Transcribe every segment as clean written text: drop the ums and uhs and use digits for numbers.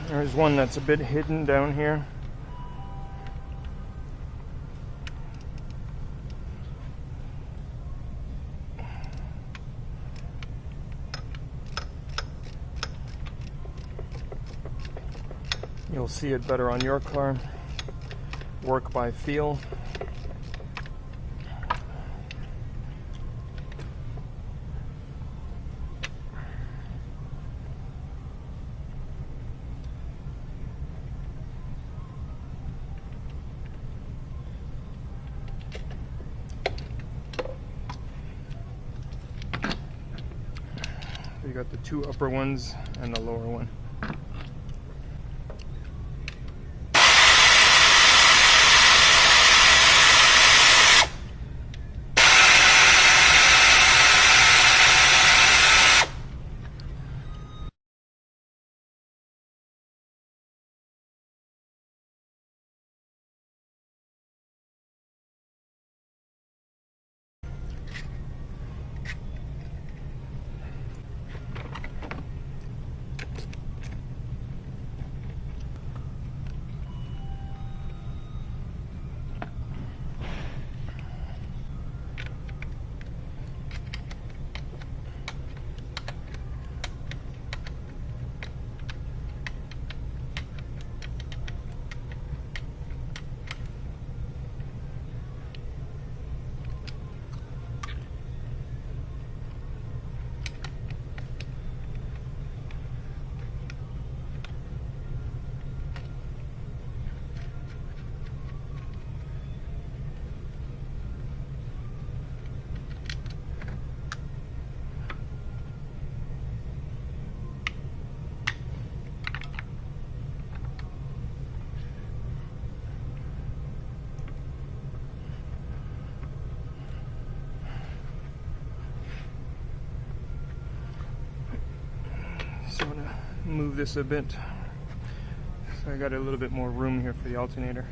There's one that's a bit hidden down here. You'll see it better on your car. Work by feel. You got the two upper ones and the lower one. So I'm gonna move this a bit. So I got a little bit more room here for the alternator.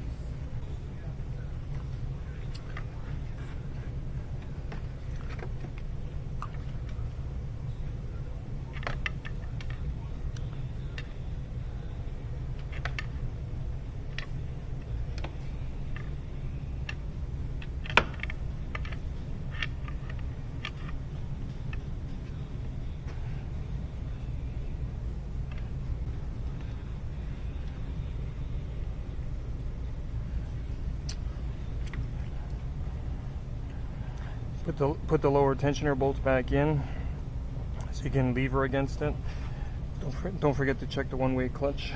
Put the lower tensioner bolt back in so you can lever against it. Don't forget to check the one-way clutch.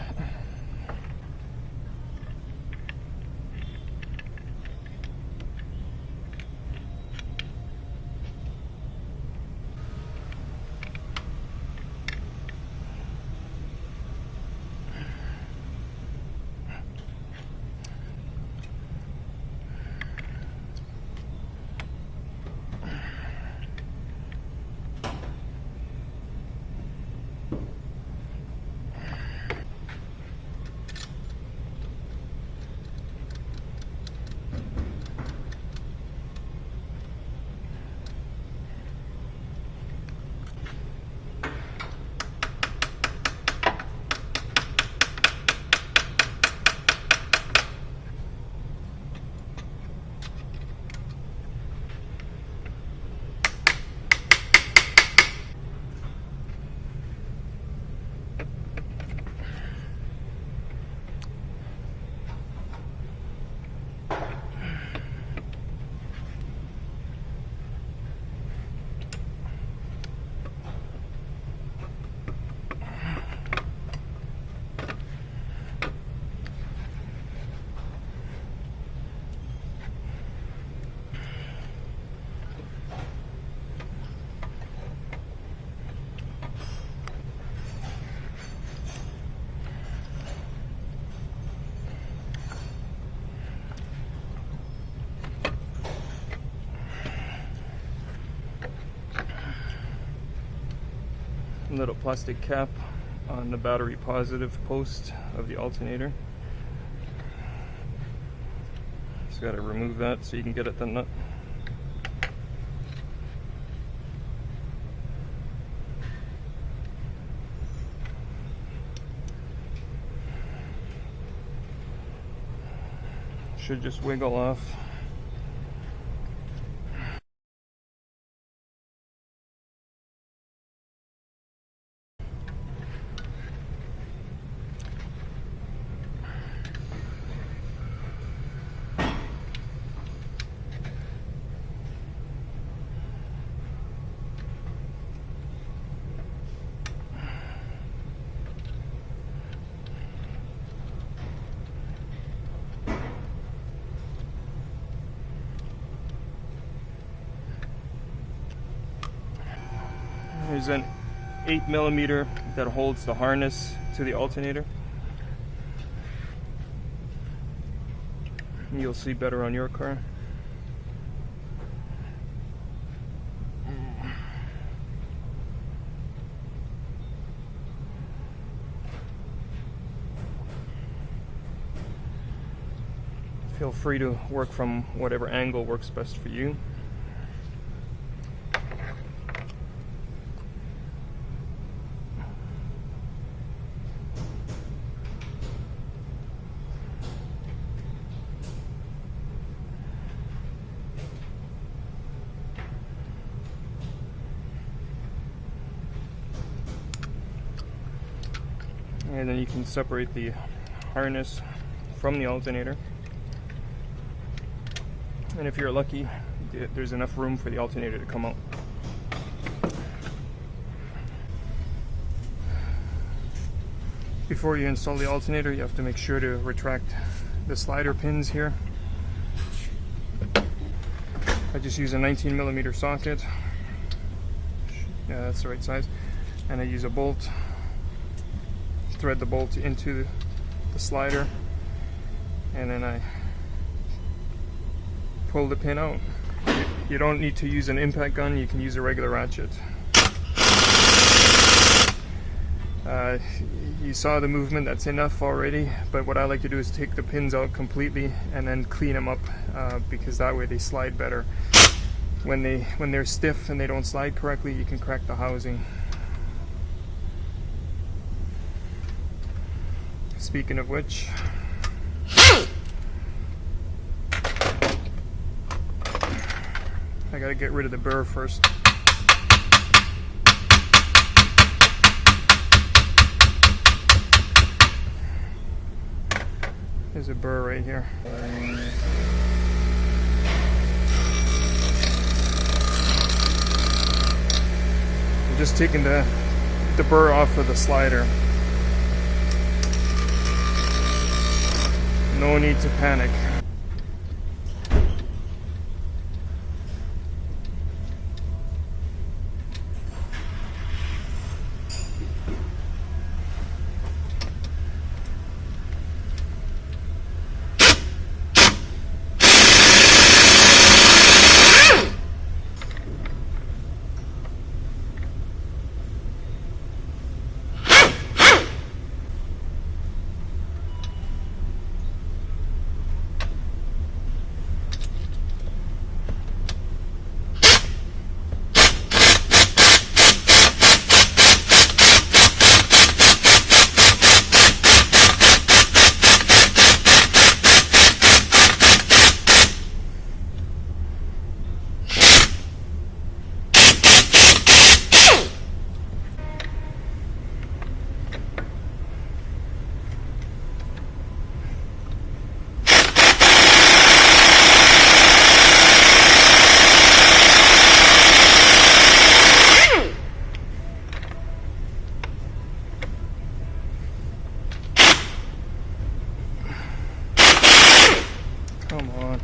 Little plastic cap on the battery positive post of the alternator. Just got to remove that so you can get at the nut. should just wiggle off. There's an 8mm that holds the harness to the alternator. You'll see better on your car. Feel free to work from whatever angle works best for you. And then you can separate the harness from the alternator. And if you're lucky, there's enough room for the alternator to come out. Before you install the alternator, you have to make sure to retract the slider pins here. I just use a 19mm socket. Yeah, that's the right size. And I use a bolt. Thread the bolt into the slider, and then I pull the pin out. You don't need to use an impact gun, you can use a regular ratchet. You saw the movement, that's enough already, but what I like to do is take the pins out completely and then clean them up, because that way they slide better. When they're stiff and they don't slide correctly, you can crack the housing. Speaking of which, I gotta get rid of the burr first. There's a burr right here. I'm just taking the burr off of the slider. No need to panic. Come on.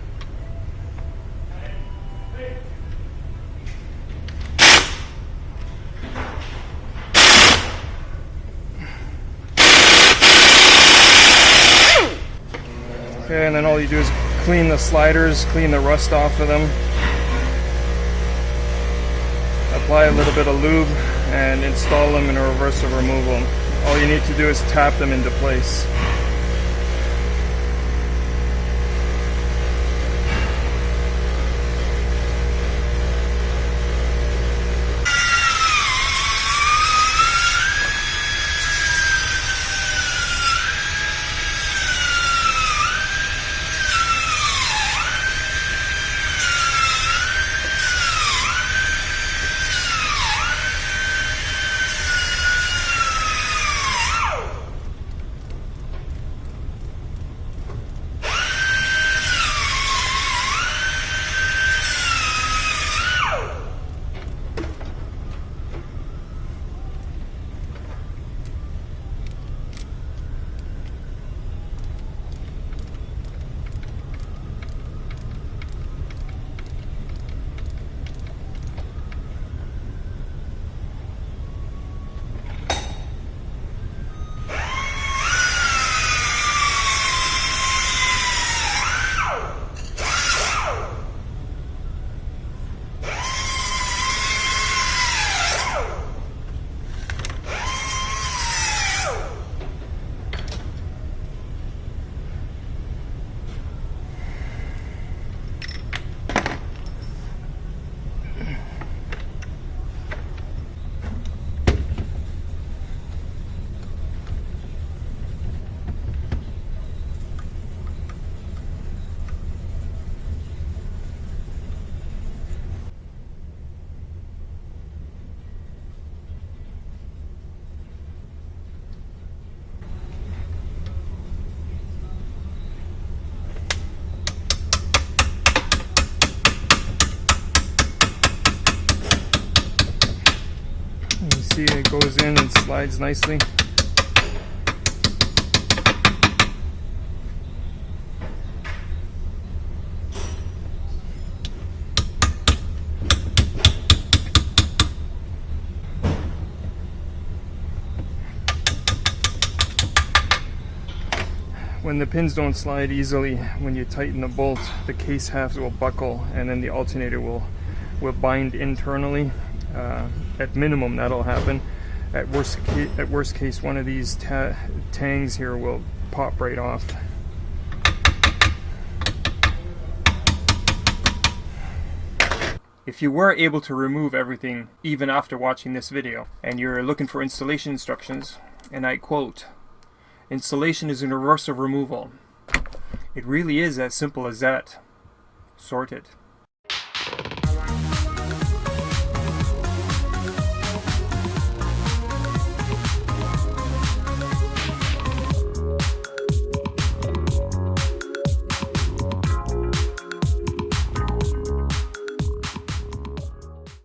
Okay, and then all you do is clean the sliders, clean the rust off of them. Apply a little bit of lube and install them in a reverse of removal. All you need to do is tap them into place. see it goes in and slides nicely. When the pins don't slide easily, when you tighten the bolt, the case halves will buckle, and then the alternator will bind internally. At minimum, that'll happen. At worst case, one of these tangs here will pop right off. If you were able to remove everything even after watching this video, and you're looking for installation instructions, and I quote, "Installation is in reverse of removal." It really is as simple as that. Sorted.